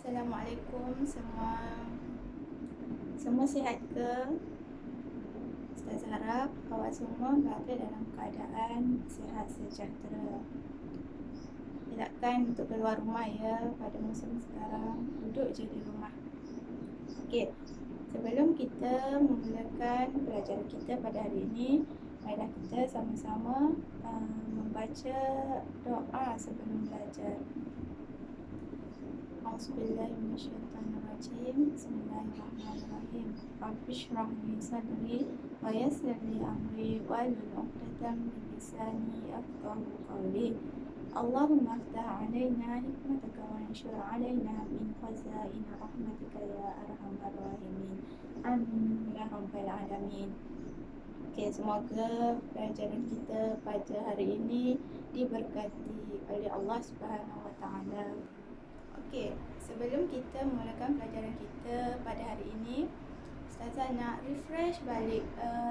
Assalamualaikum semua. Semua sihat ke? Ustazah harap awak semua berada dalam keadaan sihat sejahtera. Elakkan untuk keluar rumah ya pada musim sekarang. Duduk je di rumah. Okey. Sebelum kita memulakan pelajaran kita pada hari ini, marilah kita sama-sama membaca doa sebelum belajar. A'udzubillahi minasyaitonirrajim. Bismillahirrahmanirrahim. Rabbi shrah li sadri wa yassir li amri wahlul 'uqdatam min lisani yafqahu qawli. Allahumma aftah 'alaina hikmataka wa anshur 'alaina min khazain rahmatika ya arhamar rahimin. Amin ya rabbal alamin. Okey, semoga pelajaran kita pada hari ini diberkati oleh Allah Subhanahu wa taala. Okey, sebelum kita mulakan pelajaran kita pada hari ini, Ustazah nak refresh balik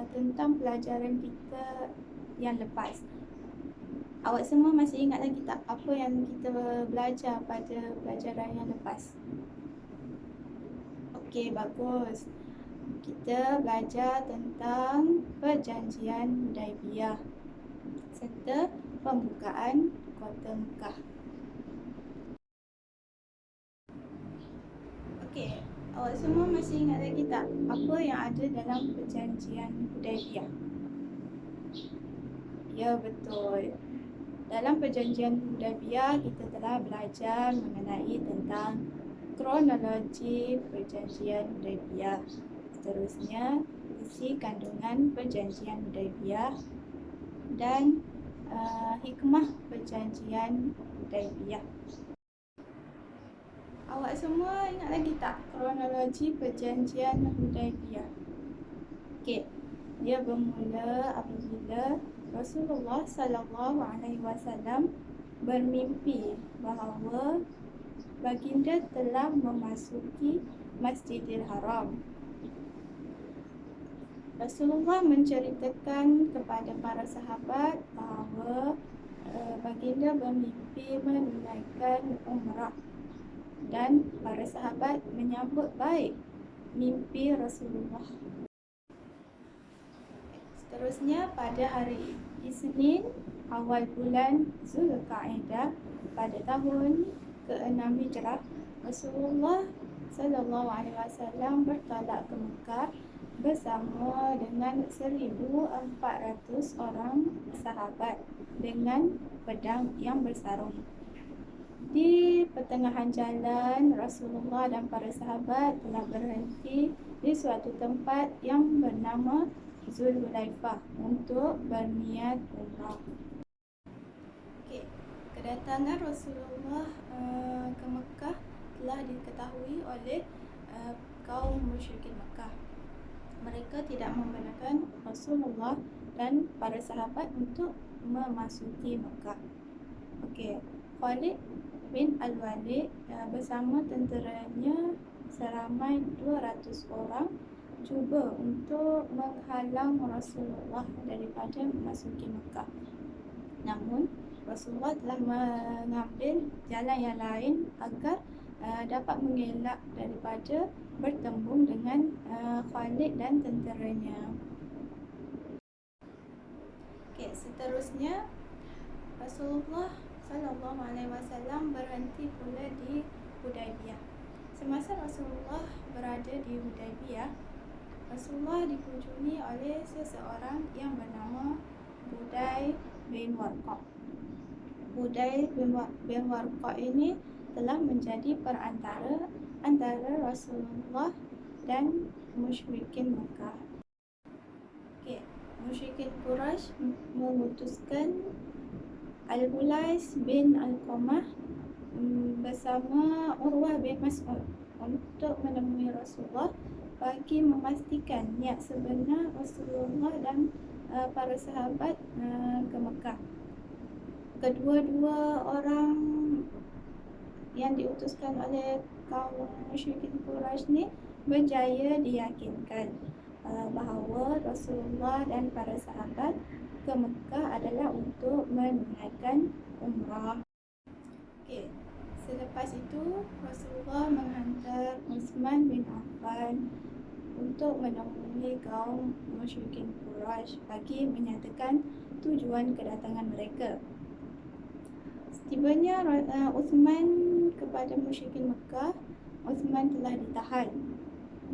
tentang pelajaran kita yang lepas. Awak semua masih ingat lagi tak apa yang kita belajar pada pelajaran yang lepas? Okey, bagus. Kita belajar tentang perjanjian Hudaibiyah serta pembukaan kota Mekah. Okey, awak semua masih ingat lagi tak apa yang ada dalam perjanjian Hudaibiyah? Ya, betul. Dalam perjanjian Hudaibiyah kita telah belajar mengenai tentang kronologi perjanjian Hudaibiyah. Seterusnya, isi kandungan perjanjian Hudaibiyah dan hikmah perjanjian Hudaibiyah. Awak semua ingat lagi tak kronologi perjanjian Hudaibiyah? Okey, dia bermula apabila Rasulullah sallallahu alaihi wasallam bermimpi bahawa baginda telah memasuki Masjidil Haram. Rasulullah menceritakan kepada para sahabat bahawa baginda bermimpi menunaikan umrah dan para sahabat menyambut baik mimpi Rasulullah. Seterusnya, pada hari Isnin awal bulan Zulqa'dah pada tahun ke-6 Hijrah, Rasulullah sallallahu alaihi wasallam bertolak ke Mekah bersama dengan 1,400 orang sahabat dengan pedang yang bersarung. Di pertengahan jalan, Rasulullah dan para sahabat telah berhenti di suatu tempat yang bernama Zulhulaifah untuk berniat umrah. Okey, kedatangan Rasulullah ke Mekah telah diketahui oleh kaum musyrikin Mekah. Mereka tidak membenarkan Rasulullah dan para sahabat untuk memasuki Mekah. Okey, Khalid bin Al-Walid bersama tenteranya seramai 200 orang cuba untuk menghalang Rasulullah daripada memasuki Mekah. Namun Rasulullah telah mengambil jalan yang lain agar dapat mengelak daripada bertembung dengan Khalid dan tenteranya. Okey, seterusnya Rasulullah sallallahu alaihi wasallam berhenti pula di Hudaibiyah. Semasa Rasulullah berada di Hudaibiyah, Rasulullah dikunjungi oleh seseorang yang bernama Budai bin Warqa'. Budai bin Warqa' ini telah menjadi perantara antara Rasulullah dan musyrikin Mekah. Okey, musyrikin Quraisy memutuskan Al-Hulais bin Al-Qamah bersama Urwah bin Mas'ud untuk menemui Rasulullah bagi memastikan niat sebenar Rasulullah dan para sahabat ke Mekah. Kedua-dua orang yang diutuskan oleh kaum musyrikin Quraisy ni berjaya diyakinkan bahawa Rasulullah dan para sahabat ke Mekah adalah untuk menunaikan umrah. Okey, Selepas itu, Rasulullah menghantar Uthman bin Affan untuk menemui kaum musyrikin Quraisy bagi menyatakan tujuan kedatangan mereka. Setibanya Uthman kepada musyrikin Mekah, Uthman telah ditahan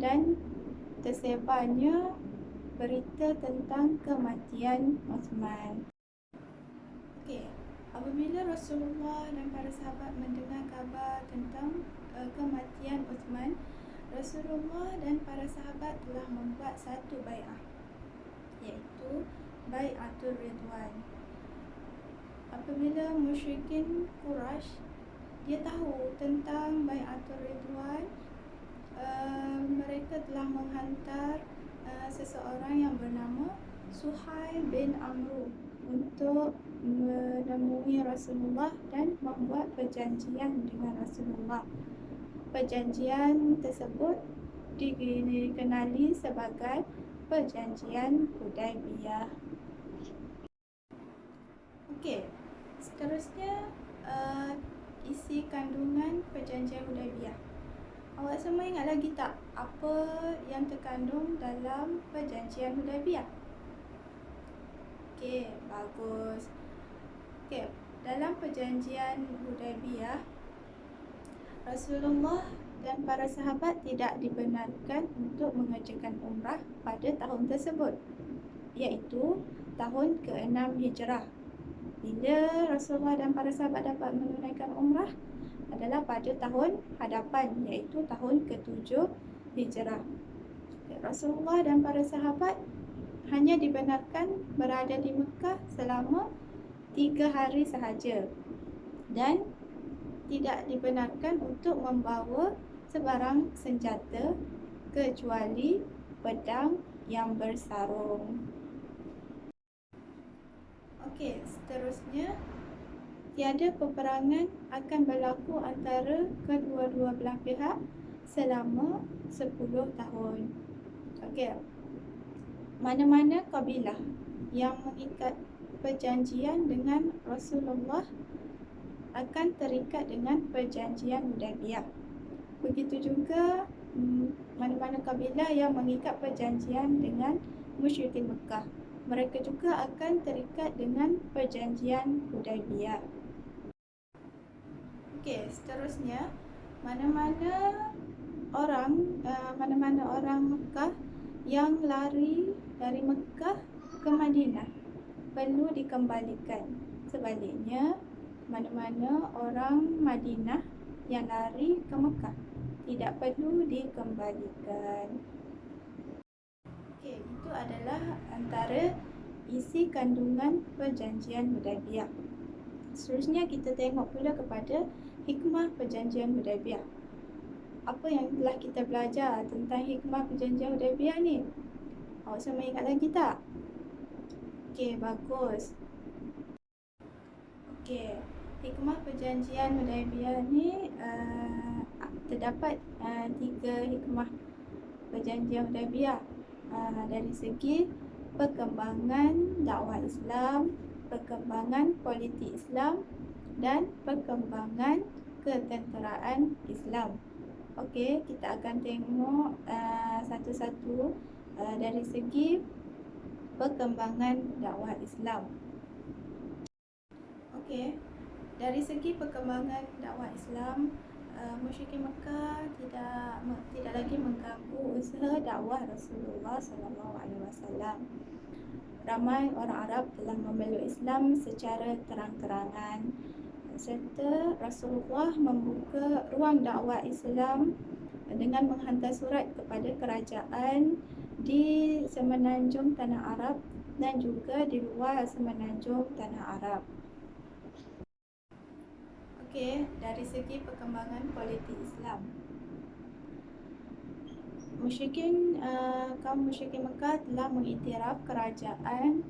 dan tersebarnya berita tentang kematian Uthman. Okey, apabila Rasulullah dan para sahabat mendengar khabar tentang kematian Uthman, Rasulullah dan para sahabat telah membuat satu bai'ah, iaitu Bai'atul Ridwan. Apabila musyrikin Quraisy dia tahu tentang Bai'atul Ridwan, mereka telah menghantar seseorang yang bernama Suhail bin Amru untuk menemui Rasulullah dan membuat perjanjian dengan Rasulullah. Perjanjian tersebut dikenali sebagai Perjanjian Hudaibiyah. Okey, seterusnya isi kandungan Perjanjian Hudaibiyah. Awak semua ingat lagi tak apa yang terkandung dalam Perjanjian Hudaibiyah? Okey, bagus. Okey, dalam Perjanjian Hudaibiyah, Rasulullah dan para sahabat tidak dibenarkan untuk mengerjakan umrah pada tahun tersebut, iaitu tahun ke-6 Hijrah. Bila Rasulullah dan para sahabat dapat menunaikan umrah adalah pada tahun hadapan, iaitu tahun ke-7 Hijrah. Rasulullah dan para sahabat hanya dibenarkan berada di Mekah selama 3 hari sahaja dan tidak dibenarkan untuk membawa sebarang senjata kecuali pedang yang bersarung. Okey, seterusnya tiada peperangan akan berlaku antara kedua-dua belah pihak selama 10 tahun. Okey, mana-mana kabilah yang mengikat perjanjian dengan Rasulullah akan terikat dengan Perjanjian Hudaibiyah. Begitu juga mana-mana kabilah yang mengikat perjanjian dengan musyrikin Mekah, mereka juga akan terikat dengan Perjanjian Hudaibiyah. Okey, seterusnya mana-mana orang Mekah yang lari dari Mekah ke Madinah perlu dikembalikan. Sebaliknya, mana-mana orang Madinah yang lari ke Mekah tidak perlu dikembalikan. Okey, itu adalah antara isi kandungan Perjanjian Hudaibiyah. Seterusnya kita tengok pula kepada hikmah Perjanjian Hudaibiyah. Apa yang telah kita belajar tentang hikmah Perjanjian Hudaibiyah ni? Awak semua ingat lagi tak? Okey, bagus. Okey, hikmah Perjanjian Hudaibiyah ni terdapat 3 hikmah Perjanjian Hudaibiyah. Dari segi perkembangan dakwah Islam, perkembangan politik Islam dan perkembangan ketenteraan Islam. Okey, kita akan tengok satu-satu dari segi perkembangan dakwah Islam. Okey, dari segi perkembangan dakwah Islam, musyrikin Mekah tidak lagi mengganggu usaha dakwah Rasulullah SAW. Ramai orang Arab telah memeluk Islam secara terang-terangan, serta Rasulullah membuka ruang dakwah Islam dengan menghantar surat kepada kerajaan di semenanjung Tanah Arab dan juga di luar semenanjung Tanah Arab. Okey, dari segi perkembangan politik Islam, kaum musyrikin Mekah telah mengiktiraf kerajaan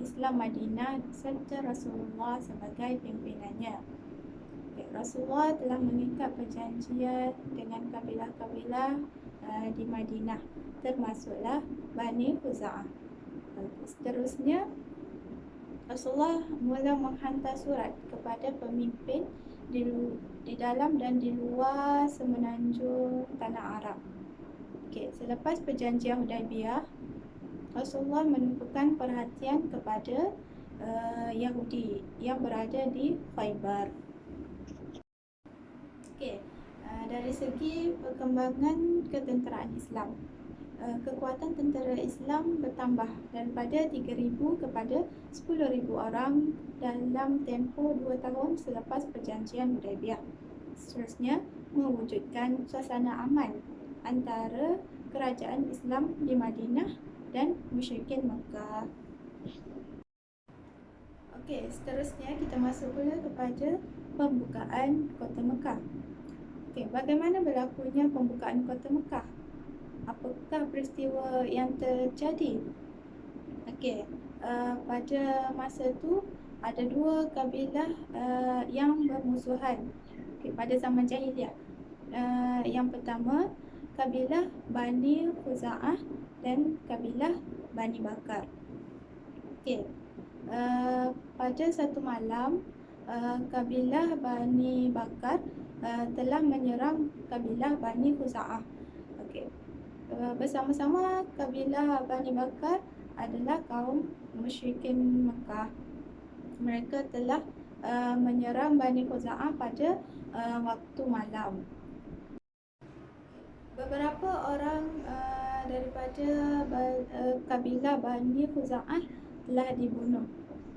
Islam Madinah serta Rasulullah sebagai pimpinannya. Rasulullah telah mengikat perjanjian dengan kabilah-kabilah di Madinah, termasuklah Bani Khuza'ah. Seterusnya, Rasulullah mula menghantar surat kepada pemimpin di dalam dan di luar semenanjung tanah Arab. Selepas perjanjian Hudaibiyah, Rasulullah menumpukan perhatian kepada Yahudi yang berada di Khaybar. Dari segi perkembangan ketenteraan Islam, kekuatan tentera Islam bertambah daripada 3,000 kepada 10,000 orang dalam tempoh 2 tahun selepas perjanjian Hudaibiyah. Seterusnya, mewujudkan suasana aman antara kerajaan Islam di Madinah dan musyrikin Mekah. Seterusnya kita masuk pula kepada pembukaan kota Mekah. Bagaimana berlakunya pembukaan kota Mekah? Apakah peristiwa yang terjadi? Pada masa itu ada dua kabilah yang bermusuhan pada zaman jahiliyah. Yang pertama, kabilah Bani Khuza'ah dan kabilah Bani Bakar. Pada satu malam, kabilah Bani Bakar telah menyerang kabilah Bani Khuza'ah. Bersama-sama kabilah Bani Bakar adalah kaum musyrikin Mekah. Mereka telah menyerang Bani Khuza'ah pada waktu malam. Beberapa orang daripada kabilah Bani Khuza'ah telah dibunuh,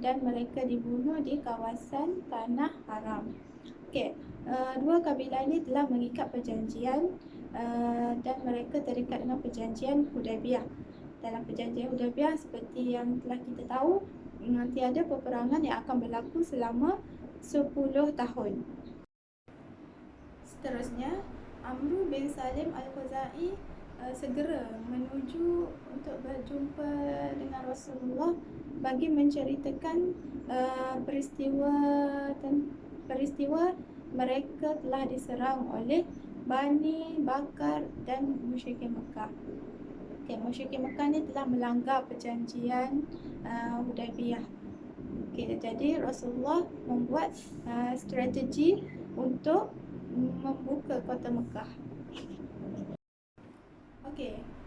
dan mereka dibunuh di kawasan Tanah Haram. Dua kabilah ini telah mengikat perjanjian dan mereka terikat dengan perjanjian Hudaibiyah. Dalam perjanjian Hudaibiyah, seperti yang telah kita tahu, nanti ada peperangan yang akan berlaku selama 10 tahun. Seterusnya, Amru bin Salim Al-Khuzai segera menuju untuk berjumpa dengan Rasulullah bagi menceritakan peristiwa mereka telah diserang oleh Bani Bakar dan musyrikin Mekah. Musyrikin Mekah ni telah melanggar perjanjian Hudaibiyah. Jadi Rasulullah membuat strategi untuk membuka kota Mekah.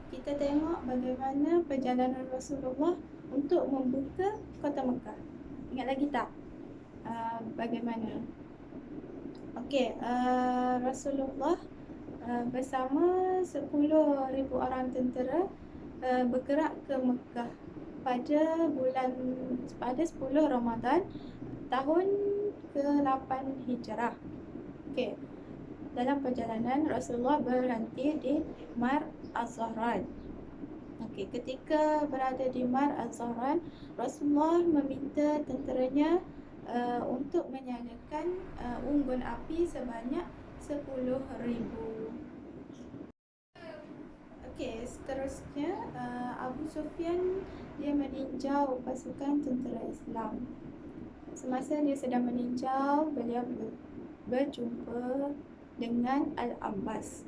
Kita tengok bagaimana perjalanan Rasulullah untuk membuka kota Mekah. Ingat lagi tak bagaimana? Rasulullah bersama 10,000 orang tentera bergerak ke Mekah pada 10 Ramadan tahun ke-8 Hijrah. Dalam perjalanan, Rasulullah berhenti di Mar Az-Zahran. Ketika berada di Mar Az-Zahran, Rasulullah meminta tenteranya untuk menyalakan unggun api sebanyak 10,000. Seterusnya, Abu Sufyan dia meninjau pasukan tentera Islam. Semasa dia sedang meninjau, beliau berjumpa dengan Al-Abbas.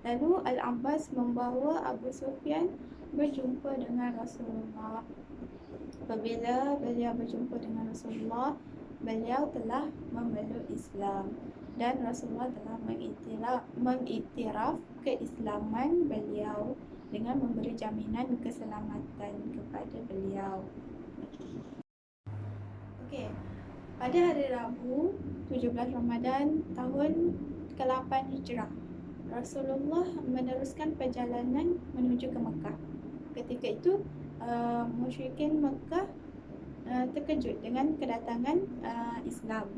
Lalu Al-Abbas membawa Abu Sufyan berjumpa dengan Rasulullah. Apabila beliau berjumpa dengan Rasulullah, beliau telah memeluk Islam dan Rasulullah telah mengiktiraf keislaman beliau dengan memberi jaminan keselamatan kepada beliau. Pada hari Rabu 17 Ramadan tahun ke-8 Hijrah, Rasulullah meneruskan perjalanan menuju ke Mekah. Ketika itu, musyrikin Mekah terkejut dengan kedatangan Islam.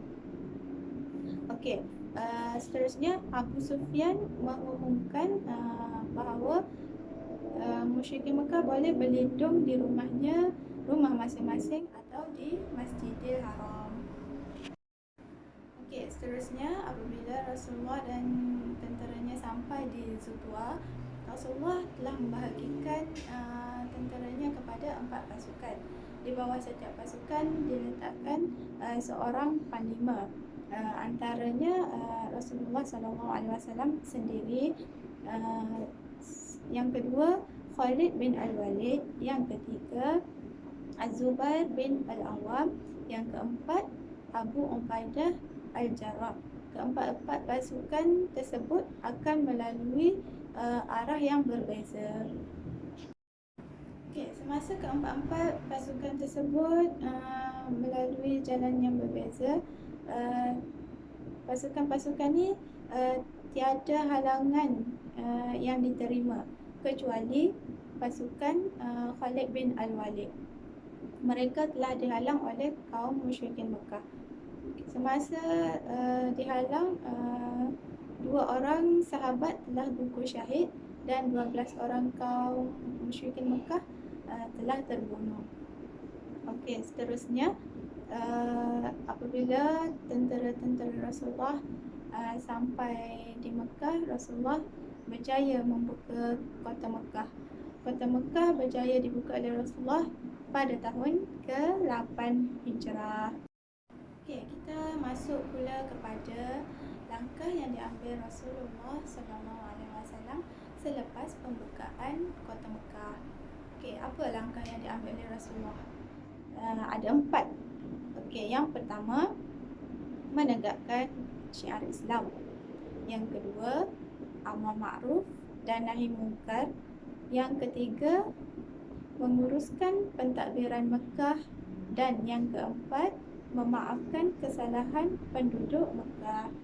Seterusnya, Abu Sufyan mengumumkan bahawa musyrikin Mekah boleh berlindung di rumah masing-masing atau di Masjidil Haram. Seterusnya, apabila Rasulullah dan tenteranya sampai di Zutwa, Rasulullah telah membahagikan tenteranya kepada 4 pasukan. Di bawah setiap pasukan diletakkan seorang panglima. Antaranya Rasulullah SAW sendiri, yang kedua Khalid bin Al-Walid, yang ketiga Az-Zubair bin Al-Awwam, yang keempat Abu Ubaidah Al-Jarrah. Keempat-empat pasukan tersebut akan melalui arah yang berbeza. Semasa keempat-empat pasukan tersebut melalui jalan yang berbeza, pasukan-pasukan ni tiada halangan yang diterima kecuali pasukan Khalid bin Al-Walid. Mereka telah dihalang oleh kaum musyrikin Mekah. Semasa dihalang, 2 orang sahabat telah gugur syahid dan 12 orang kaum musyrikin Mekah telah terbunuh. Seterusnya apabila tentera-tentera Rasulullah sampai di Mekah, Rasulullah berjaya membuka kota Mekah. Kota Mekah berjaya dibuka oleh Rasulullah pada tahun ke-8 Hijrah. Kita masuk pula kepada langkah yang diambil Rasulullah SAW selepas pembukaan kota Mekah. Apa langkah yang diambil oleh Rasulullah? Ada 4. Yang pertama, menegakkan syiar Islam. Yang kedua, amar ma'ruf dan nahi munkar. Yang ketiga, menguruskan pentadbiran Mekah. Dan yang keempat, memaafkan kesalahan penduduk Mekah.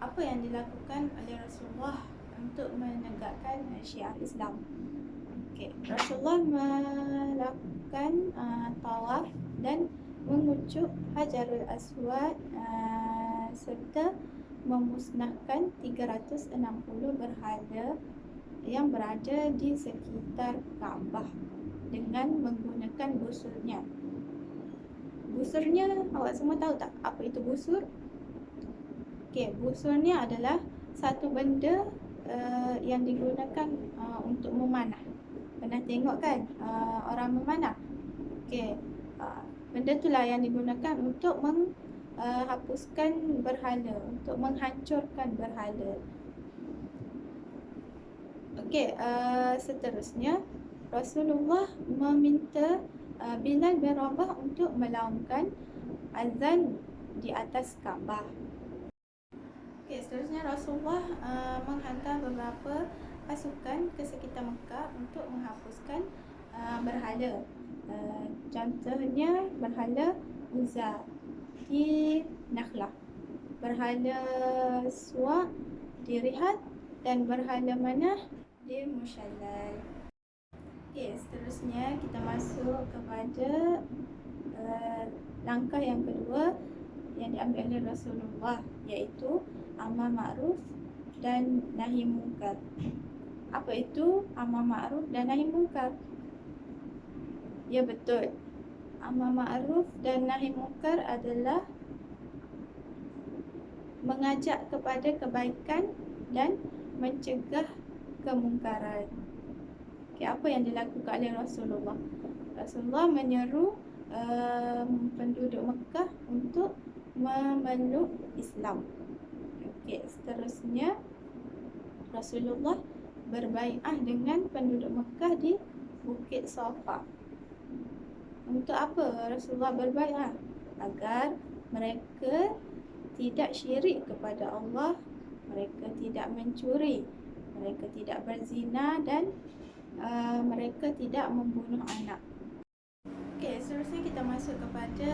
Apa yang dilakukan oleh Rasulullah untuk menegakkan syiar Islam? Rasulullah melakukan tawaf dan mengucuk Hajarul Aswad serta memusnahkan 360 berhala yang berada di sekitar Kaabah dengan menggunakan busurnya. Busurnya, awak semua tahu tak apa itu busur? Busurnya adalah satu benda yang digunakan untuk memanah. Pernah tengok kan orang memanah? Benda itulah yang digunakan untuk menghapuskan berhala, untuk menghancurkan berhala. Seterusnya Rasulullah meminta Bilal bin Rabah untuk melaungkan azan di atas Kaabah. Seterusnya Rasulullah menghantar beberapa pasukan ke sekitar Mekah untuk menghapuskan berhala. Contohnya berhala Uzza di Nakhlah, berhala Suwa di Rihad dan berhala Manah di Mushallal. Seterusnya kita masuk kepada langkah yang kedua yang diambil oleh Rasulullah, iaitu amar ma'ruf dan nahi munkar. Apa itu amar ma'ruf dan nahi munkar? Ya, betul. Amar ma'ruf dan nahi munkar adalah mengajak kepada kebaikan dan mencegah kemungkaran. Apa yang dilakukan oleh Rasulullah? Rasulullah menyeru penduduk Mekah untuk memeluk Islam. Seterusnya Rasulullah berbai'ah dengan penduduk Mekah di Bukit Safa. Untuk apa Rasulullah berbai'ah? Agar mereka tidak syirik kepada Allah, mereka tidak mencuri, mereka tidak berzina dan mereka tidak membunuh anak. Seterusnya kita masuk kepada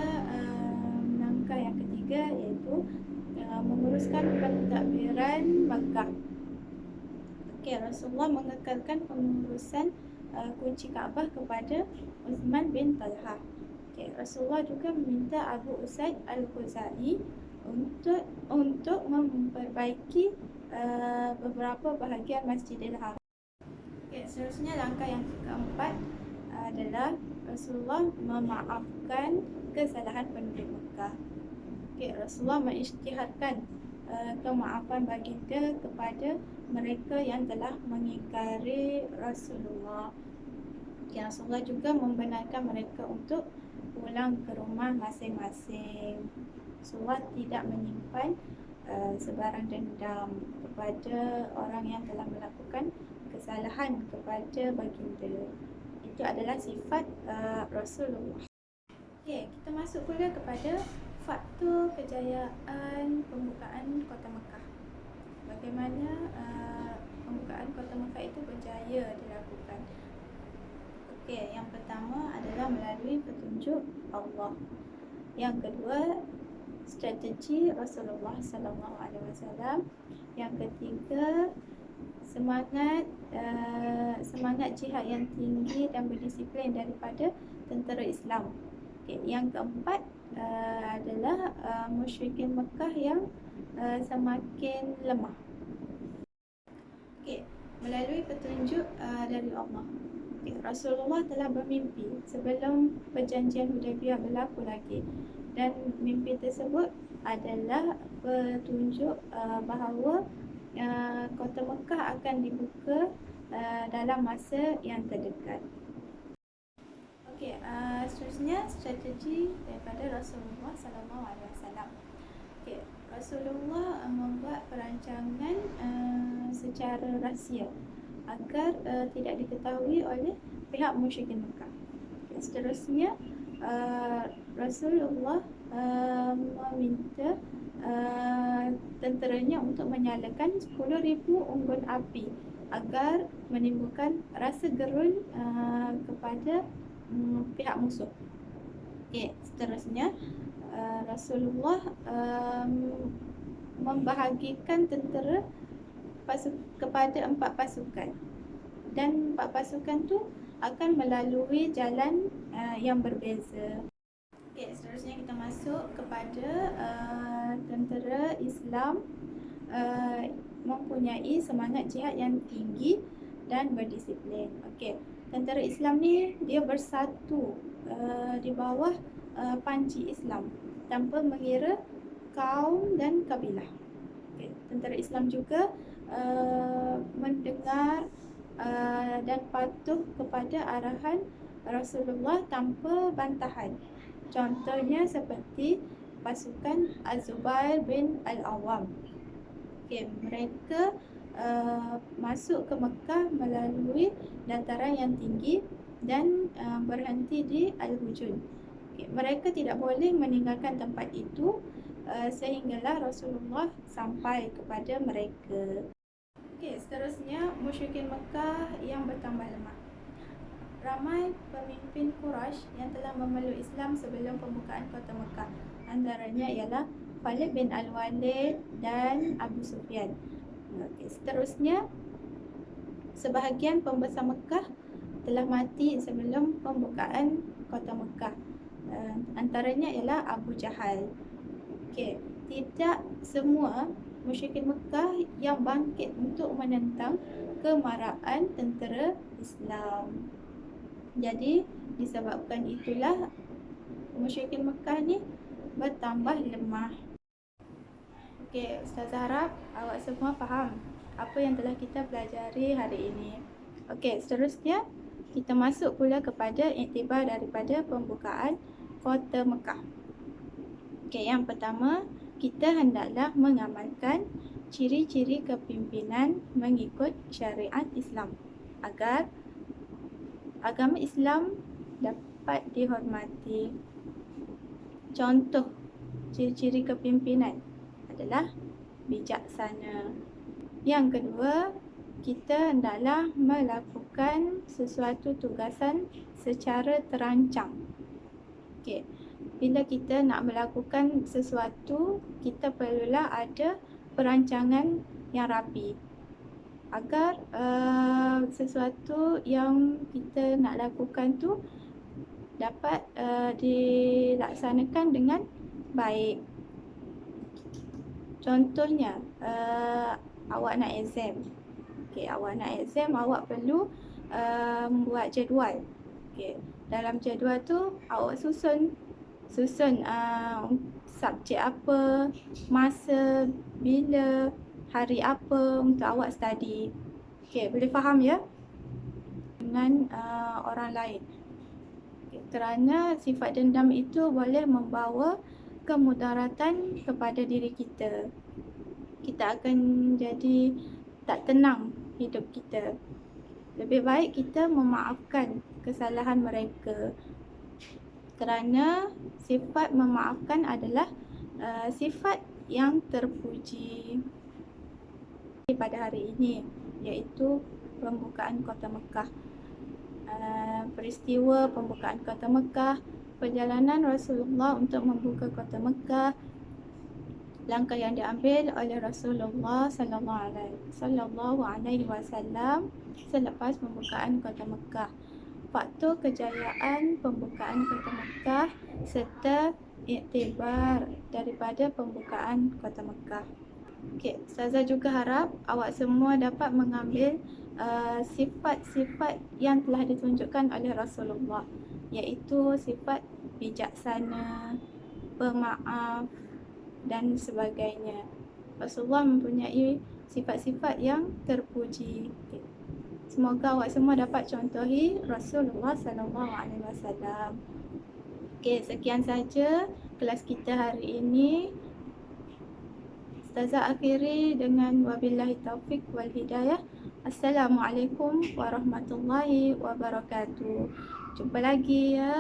langkah yang ketiga, iaitu menguruskan pentadbiran Mekah. Rasulullah mengekalkan pengurusan kunci Kaabah kepada Uthman bin Talha. Rasulullah juga meminta Abu Usaid Al-Khuzai untuk memperbaiki beberapa bahagian Masjidil Haram. Seterusnya langkah yang keempat adalah Rasulullah memaafkan kesalahan penduduk Mekah. Rasulullah mengisytiharkan kemaafan baginda kepada mereka yang telah mengingkari Rasulullah. Rasulullah juga membenarkan mereka untuk pulang ke rumah masing-masing. Rasulullah tidak menyimpan sebarang dendam kepada orang yang telah melakukan kesalahan kepada baginda. Itu adalah sifat Rasulullah. Okey, kita masuk pula kepada faktor kejayaan pembukaan Kota Mekah. Bagaimana pembukaan Kota Mekah itu berjaya dilakukan? Okey, yang pertama adalah melalui petunjuk Allah. Yang kedua, strategi Rasulullah sallallahu alaihi wasallam. Yang ketiga, semangat jihad yang tinggi dan berdisiplin daripada tentera Islam. Okay. Yang keempat adalah musyrikin Mekah yang semakin lemah. Okay. Melalui petunjuk dari Allah. Okay. Rasulullah telah bermimpi sebelum perjanjian Hudaybiyah berlaku lagi, dan mimpi tersebut adalah petunjuk bahawa Kota Mekah akan dibuka dalam masa yang terdekat. Okey, seterusnya strategi daripada Rasulullah sallallahu alaihi wasallam. Okey, Rasulullah membuat perancangan secara rahsia agar tidak diketahui oleh pihak musyrikin Mekah. Okay, seterusnya Rasulullah meminta tenteranya untuk menyalakan 10,000 unggun api agar menimbulkan rasa gerun kepada pihak musuh. Okay, seterusnya Rasulullah membahagikan tentera kepada 4 pasukan, dan 4 pasukan tu akan melalui jalan yang berbeza. Okay, seterusnya kita masuk kepada tentera Islam mempunyai semangat jihad yang tinggi dan berdisiplin. Okay, tentera Islam ni dia bersatu di bawah panji Islam tanpa mengira kaum dan kabilah. Okay, tentera Islam juga mendengar dan patuh kepada arahan Rasulullah tanpa bantahan. Contohnya seperti pasukan Az-Zubair bin Al-Awwam. Okay, mereka masuk ke Mekah melalui dataran yang tinggi dan berhenti di Al-Hujun. Okay, mereka tidak boleh meninggalkan tempat itu sehinggalah Rasulullah sampai kepada mereka. Okay, seterusnya musyrikin Mekah yang bertambah lemah. Ramai pemimpin Quraisy yang telah memeluk Islam sebelum pembukaan Kota Mekah. Antaranya ialah Khalid bin Al-Walid dan Abu Sufyan. Okay, seterusnya, sebahagian pembesar Mekah telah mati sebelum pembukaan Kota Mekah. Antaranya ialah Abu Jahal. Okay, tidak semua musyrikin Mekah yang bangkit untuk menentang kemarahan tentera Islam. Jadi disebabkan itulah musyrikin Mekah ni bertambah lemah. Okey, Ustazah harap awak semua faham apa yang telah kita pelajari hari ini. Okey, seterusnya kita masuk pula kepada iktibar daripada pembukaan Kota Mekah. Okey, yang pertama, kita hendaklah mengamalkan ciri-ciri kepimpinan mengikut syariat Islam agar agama Islam dapat dihormati. Contoh ciri-ciri kepimpinan adalah bijaksana. Yang kedua, kita hendaklah melakukan sesuatu tugasan secara terancang. Okey, bila kita nak melakukan sesuatu, kita perlulah ada perancangan yang rapi agar sesuatu yang kita nak lakukan tu dapat dilaksanakan dengan baik. Contohnya, awak nak exam. Okay, awak nak exam, awak perlu buat jadual. Okay, dalam jadual tu awak susun subjek apa, masa, bila, hari apa untuk awak study. Okay, boleh faham ya? Dengan orang lain. Okay, kerana sifat dendam itu boleh membawa kemudaratan kepada diri kita. Kita akan jadi tak tenang hidup kita. Lebih baik kita memaafkan kesalahan mereka. kerana sifat memaafkan adalah sifat yang terpuji pada hari ini, iaitu pembukaan Kota Mekah. Peristiwa pembukaan Kota Mekah, perjalanan Rasulullah untuk membuka Kota Mekah, langkah yang diambil oleh Rasulullah sallallahu alaihi wasallam selepas pembukaan Kota Mekah, faktor kejayaan pembukaan Kota Mekah serta iktibar daripada pembukaan Kota Mekah. Okey, Ustazah juga harap awak semua dapat mengambil sifat-sifat yang telah ditunjukkan oleh Rasulullah, iaitu sifat bijaksana, pemaaf dan sebagainya. Rasulullah mempunyai sifat-sifat yang terpuji. Okay. Semoga awak semua dapat contohi Rasulullah SAW. Okey, sekian saja kelas kita hari ini. Ustazah akhiri dengan wabillahi taufik wal hidayah. Assalamualaikum warahmatullahi wabarakatuh. Jumpa lagi ya.